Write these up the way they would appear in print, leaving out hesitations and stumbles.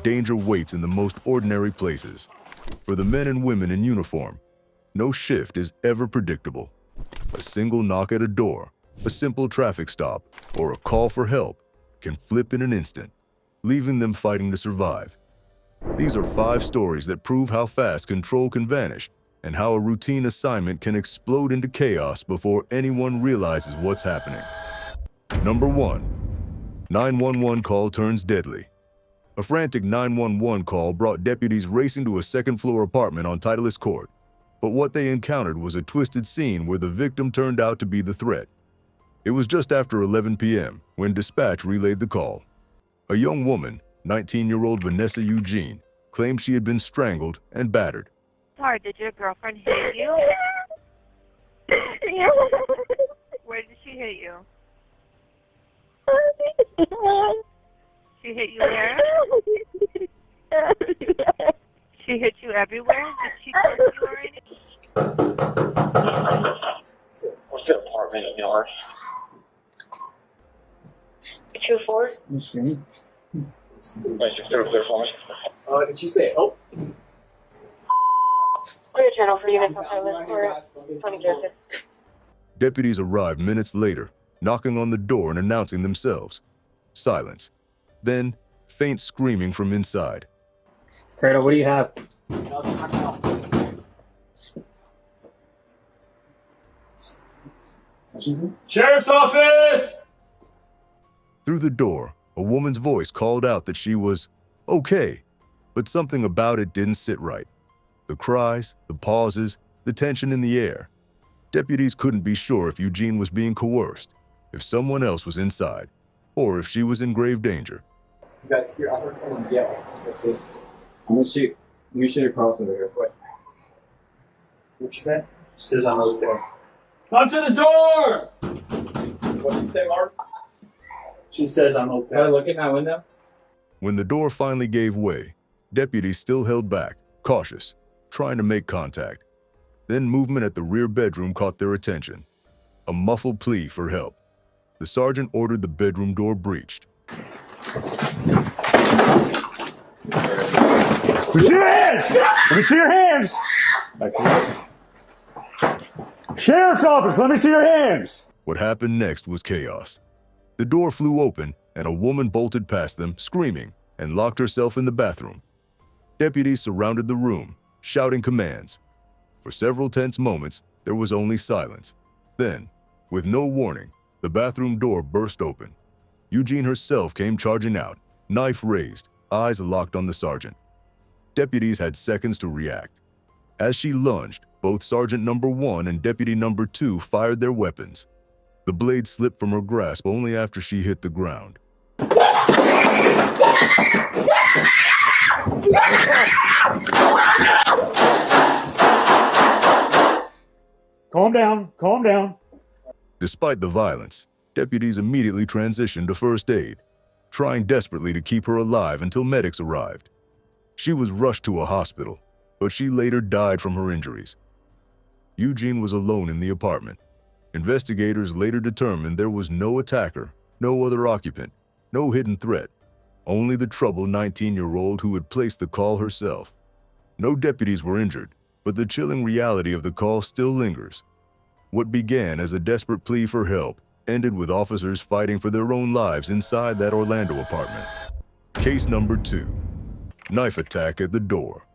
danger waits in the most ordinary places. For the men and women in uniform, no shift is ever predictable. A single knock at a door, a simple traffic stop, or a call for help can flip in an instant, leaving them fighting to survive. These are 5 stories that prove how fast control can vanish and how a routine assignment can explode into chaos before anyone realizes what's happening. Number 1. 911 call turns deadly. A frantic 911 call brought deputies racing to a second-floor apartment on Titleist Court. But what they encountered was a twisted scene where the victim turned out to be the threat. It was just after 11 p.m. when dispatch relayed the call. A young woman, 19-year-old Vanessa Eugene, claimed she had been strangled and battered. Sorry, did your girlfriend hit you? Where did she hit you? She hit you where? She hit you everywhere? Did she touch you or anything? What's the apartment yard? 2-4? Wait, just throw it clear for me. Did you say help? Clear channel for units on Titleist Court, 20 Joseph. Deputies arrived minutes later, knocking on the door and announcing themselves. Silence. Then, faint screaming from inside. Cradle, what do you have? Sheriff's office! Through the door, a woman's voice called out that she was okay, but something about it didn't sit right. The cries, the pauses, the tension in the air. Deputies couldn't be sure if Eugene was being coerced, if someone else was inside, or if she was in grave danger. You guys hear? I heard someone yell. Let's see. I'm gonna shoot. You shoot across over here. What? What you say? She says I'm over there. Come to the door! What did you say, Mark? She says I'm over there. Look at my window. When the door finally gave way, deputies still held back, cautious, trying to make contact. Then movement at the rear bedroom caught their attention. A muffled plea for help. The sergeant ordered the bedroom door breached. Let me see your hands! Let me see your hands! Sheriff's office, let me see your hands! What happened next was chaos. The door flew open and a woman bolted past them, screaming, and locked herself in the bathroom. Deputies surrounded the room, shouting commands. For several tense moments, there was only silence. Then, with no warning, the bathroom door burst open. Eugene herself came charging out, knife raised, eyes locked on the sergeant. Deputies had seconds to react. As she lunged, both Sergeant Number 1 and Deputy Number 2 fired their weapons. The blade slipped from her grasp only after she hit the ground. Calm down, calm down. Despite the violence, deputies immediately transitioned to first aid, trying desperately to keep her alive until medics arrived. She was rushed to a hospital, but she later died from her injuries. Eugene was alone in the apartment. Investigators later determined there was no attacker, no other occupant, no hidden threat, only the troubled 19-year-old who had placed the call herself. No deputies were injured, but the chilling reality of the call still lingers. What began as a desperate plea for help ended with officers fighting for their own lives inside that Orlando apartment. Case number 2, knife attack at the door.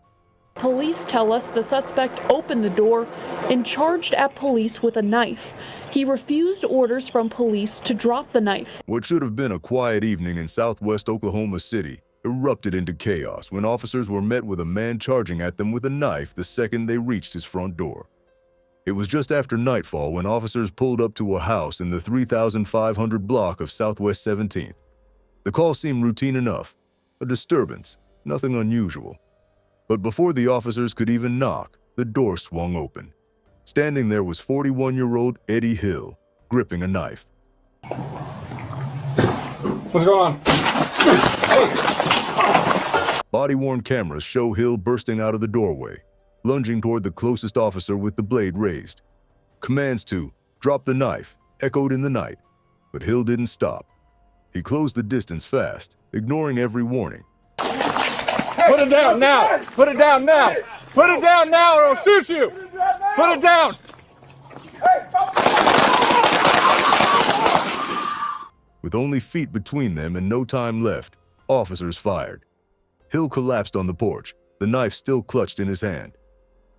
Police tell us the suspect opened the door and charged at police with a knife. He refused orders from police to drop the knife. What should have been a quiet evening in southwest Oklahoma City erupted into chaos when officers were met with a man charging at them with a knife the second they reached his front door. It was just after nightfall when officers pulled up to a house in the 3500 block of Southwest 17th. The call seemed routine enough, a disturbance, nothing unusual. But before the officers could even knock, the door swung open. Standing there was 41-year-old Eddie Hill, gripping a knife. What's going on? Body-worn cameras show Hill bursting out of the doorway, lunging toward the closest officer with the blade raised. Commands to drop the knife echoed in the night, but Hill didn't stop. He closed the distance fast, ignoring every warning. Put it down now. Put it down now. Put it down now or I'll shoot you. Put it down. With only feet between them and no time left, officers fired. Hill collapsed on the porch, the knife still clutched in his hand.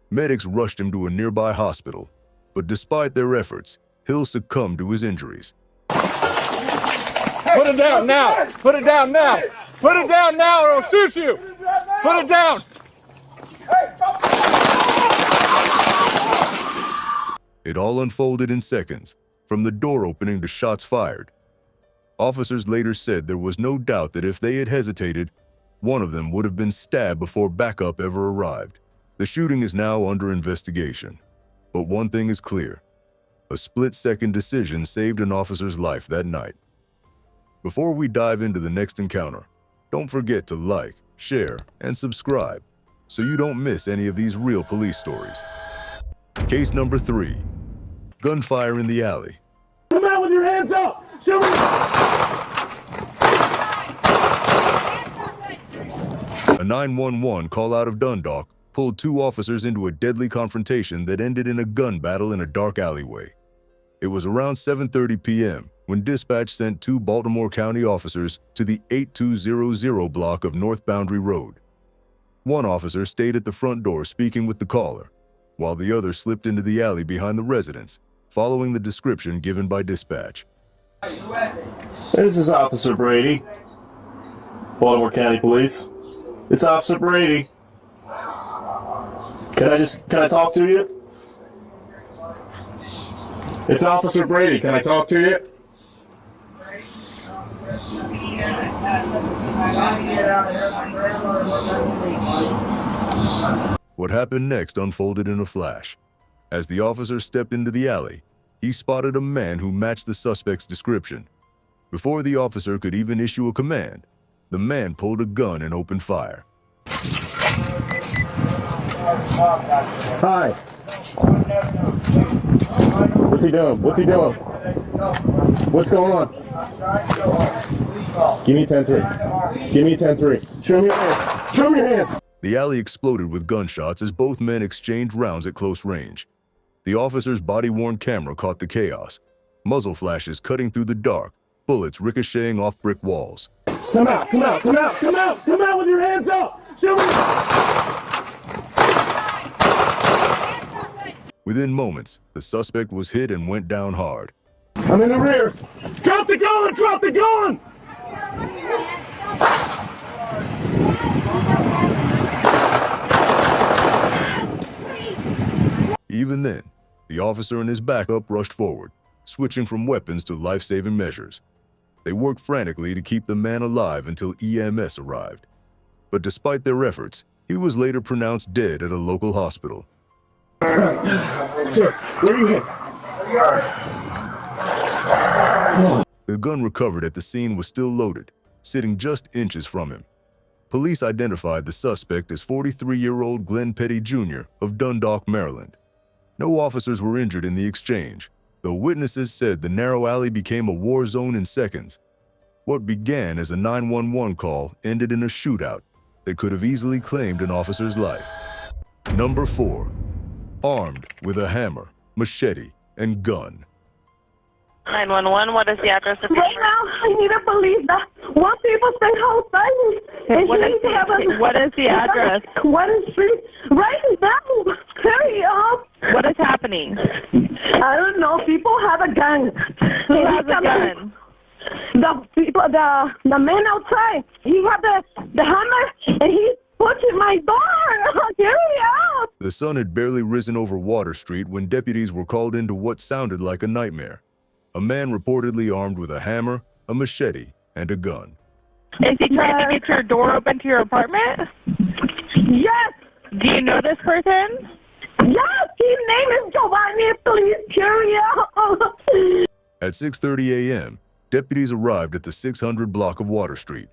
Medics rushed him to a nearby hospital, but despite their efforts, Hill succumbed to his injuries. Put it down now. Put it down now. Put it down now or I'll shoot you. Put it down. It all unfolded in seconds, from the door opening to shots fired. Officers later said there was no doubt that if they had hesitated, one of them would have been stabbed before backup ever arrived. The shooting is now under investigation. But one thing is clear. A split-second decision saved an officer's life that night. Before we dive into the next encounter, don't forget to like, share, and subscribe so you don't miss any of these real police stories. Case number 3. Gunfire in the alley. Come out with your hands up! Show me! A 911 call out of Dundalk pulled 2 officers into a deadly confrontation that ended in a gun battle in a dark alleyway. It was around 7:30 p.m. when dispatch sent 2 Baltimore County officers to the 8200 block of North Boundary Road. One officer stayed at the front door speaking with the caller, while the other slipped into the alley behind the residence, following the description given by dispatch. This is Officer Brady, Baltimore County Police. It's Officer Brady. Can I talk to you? It's Officer Brady. Can I talk to you? What happened next unfolded in a flash. As the officer stepped into the alley, he spotted a man who matched the suspect's description. Before the officer could even issue a command, the man pulled a gun and opened fire. Hi. What's he doing? What's he doing? What's going on? Give me 10-3. Give me 10-3. Show me your hands. Show me your hands. The alley exploded with gunshots as both men exchanged rounds at close range. The officer's body-worn camera caught the chaos, muzzle flashes cutting through the dark, bullets ricocheting off brick walls. Come out, come out, come out, come out, come out with your hands up! Show me! Within moments, the suspect was hit and went down hard. I'm in the rear. Drop the gun! Drop the gun! Even then, the officer and his backup rushed forward, switching from weapons to life-saving measures. They worked frantically to keep the man alive until EMS arrived. But despite their efforts, he was later pronounced dead at a local hospital. Sir, where are you hit? The gun recovered at the scene was still loaded, sitting just inches from him. Police identified the suspect as 43-year-old Glenn Petty Jr. of Dundalk, Maryland. No officers were injured in the exchange, though witnesses said the narrow alley became a war zone in seconds. What began as a 911 call ended in a shootout that could have easily claimed an officer's life. Number 4. Armed with a hammer, machete, and gun. 911, what is the address of the Right now, I need a police. One people stay outside. And What is the address? What is street? Right now. Hurry up. What is happening? I don't know. People have a gun. Who has a gun? The people, the man outside. He had the hammer and he's pushing my door. Hurry up. The sun had barely risen over Water Street when deputies were called into what sounded like a nightmare. A man reportedly armed with a hammer, a machete, and a gun. Is he trying to get your door open to your apartment? Yes. Do you know this person? Yes. His name is Giovanni. Please hurry up. At 6:30 a.m., deputies arrived at the 600 block of Water Street.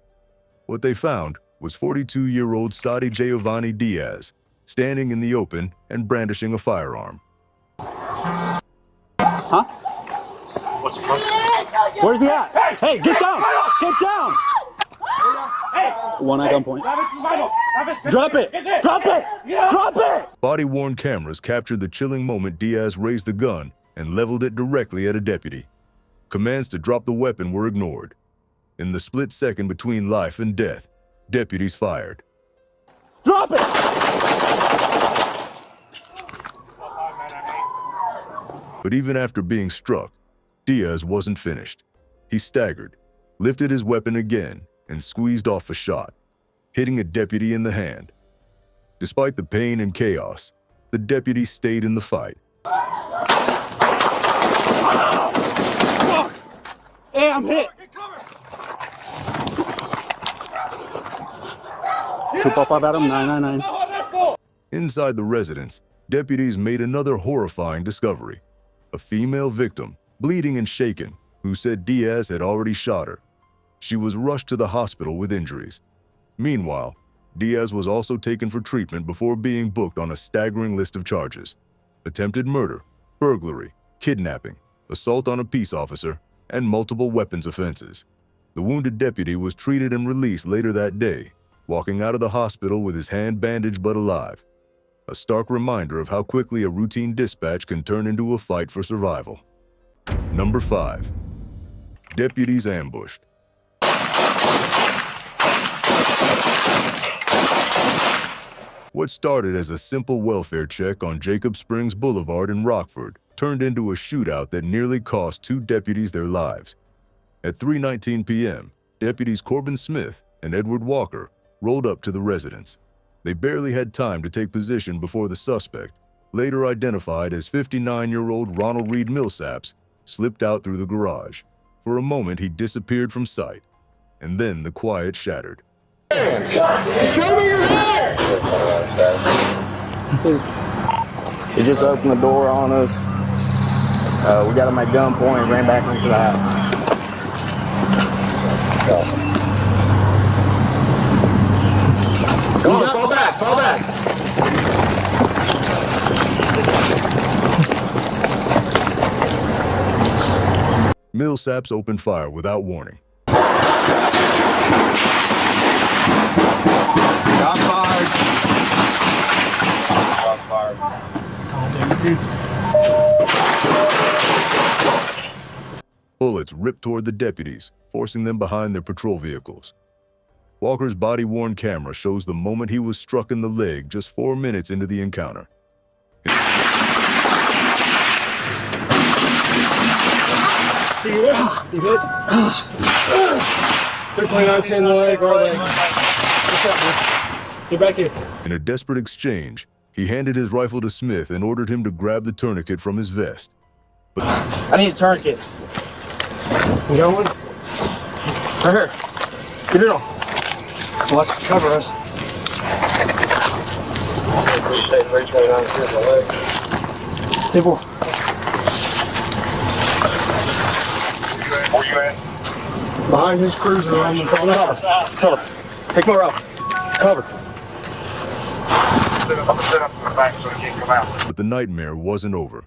What they found was 42-year-old Sadi Giovanni Diaz, standing in the open and brandishing a firearm. Huh? Where's he at? Hey, get down! Get down! Hey! One at gunpoint. Drop it! Drop it! Drop it! Body-worn cameras captured the chilling moment Diaz raised the gun and leveled it directly at a deputy. Commands to drop the weapon were ignored. In the split second between life and death, deputies fired. Drop it! But even after being struck, Diaz wasn't finished. He staggered, lifted his weapon again, and squeezed off a shot, hitting a deputy in the hand. Despite the pain and chaos, the deputy stayed in the fight. Fuck! Hey, I'm hit! 255 Adam, 999. Inside the residence, deputies made another horrifying discovery. A female victim, bleeding and shaken, who said Diaz had already shot her. She was rushed to the hospital with injuries. Meanwhile, Diaz was also taken for treatment before being booked on a staggering list of charges: attempted murder, burglary, kidnapping, assault on a peace officer, and multiple weapons offenses. The wounded deputy was treated and released later that day, walking out of the hospital with his hand bandaged but alive. A stark reminder of how quickly a routine dispatch can turn into a fight for survival. Number 5. Deputies ambushed. What started as a simple welfare check on Jacob Springs Boulevard in Rockford turned into a shootout that nearly cost 2 deputies their lives. At 3:19 p.m., deputies Corbin Smith and Edward Walker rolled up to the residence. They barely had time to take position before the suspect, later identified as 59-year-old Ronald Reed Millsaps, slipped out through the garage. For a moment, he disappeared from sight, and then the quiet shattered. Show me your hair! He just opened the door on us. We got him at gunpoint and ran back into the house. Come on, fall back, fall back! Millsaps opened fire without warning. Got fired. Bullets ripped toward the deputies, forcing them behind their patrol vehicles. Walker's body-worn camera shows the moment he was struck in the leg just 4 minutes into the encounter. You good? 329 in the leg, right leg. What's up, man? Get back here. In a desperate exchange, he handed his rifle to Smith and ordered him to grab the tourniquet from his vest. But I need a tourniquet. You got one? Right here. Get it on. Watch it cover us. Table. Where you at? Behind his cruiser on the cover. Cover. Take more off. Cover. I'm gonna set up in the back so he can't come out. But the nightmare wasn't over.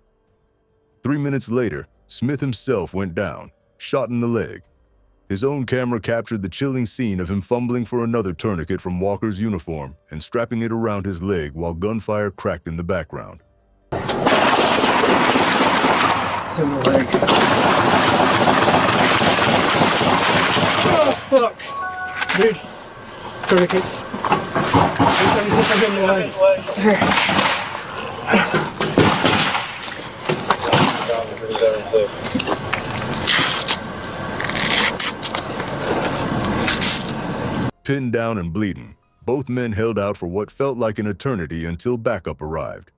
3 minutes later, Smith himself went down, shot in the leg. His own camera captured the chilling scene of him fumbling for another tourniquet from Walker's uniform and strapping it around his leg while gunfire cracked in the background. It's in the leg. Oh, fuck. Dude. Tourniquet. 376, I'm getting the leg. Pinned down and bleeding, both men held out for what felt like an eternity until backup arrived.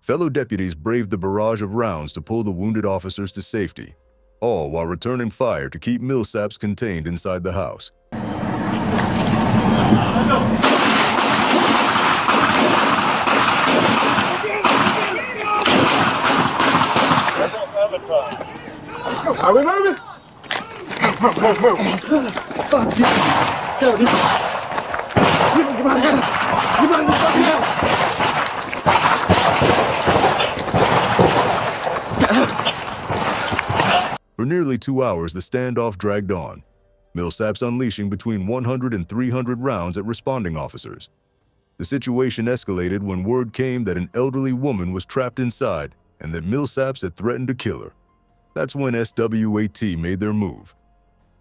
Fellow deputies braved the barrage of rounds to pull the wounded officers to safety, all while returning fire to keep Millsaps contained inside the house. Are we moving? Move. Fuck you. Go, dude. Get behind this house. Get behind this fucking house. For nearly 2 hours, the standoff dragged on, Millsaps unleashing between 100 and 300 rounds at responding officers. The situation escalated when word came that an elderly woman was trapped inside and that Millsaps had threatened to kill her. That's when SWAT made their move.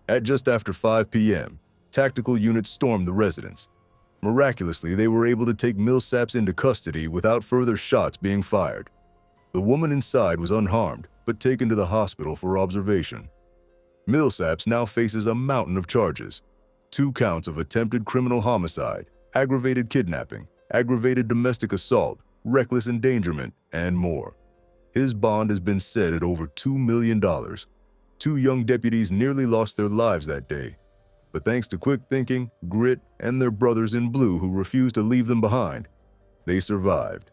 At just after 5 p.m., tactical units stormed the residence. Miraculously, they were able to take Millsaps into custody without further shots being fired. The woman inside was unharmed, but taken to the hospital for observation. Millsaps now faces a mountain of charges: 2 counts of attempted criminal homicide, aggravated kidnapping, aggravated domestic assault, reckless endangerment, and more. His bond has been set at over $2 million. 2 young deputies nearly lost their lives that day, but thanks to quick thinking, grit, and their brothers in blue who refused to leave them behind, they survived.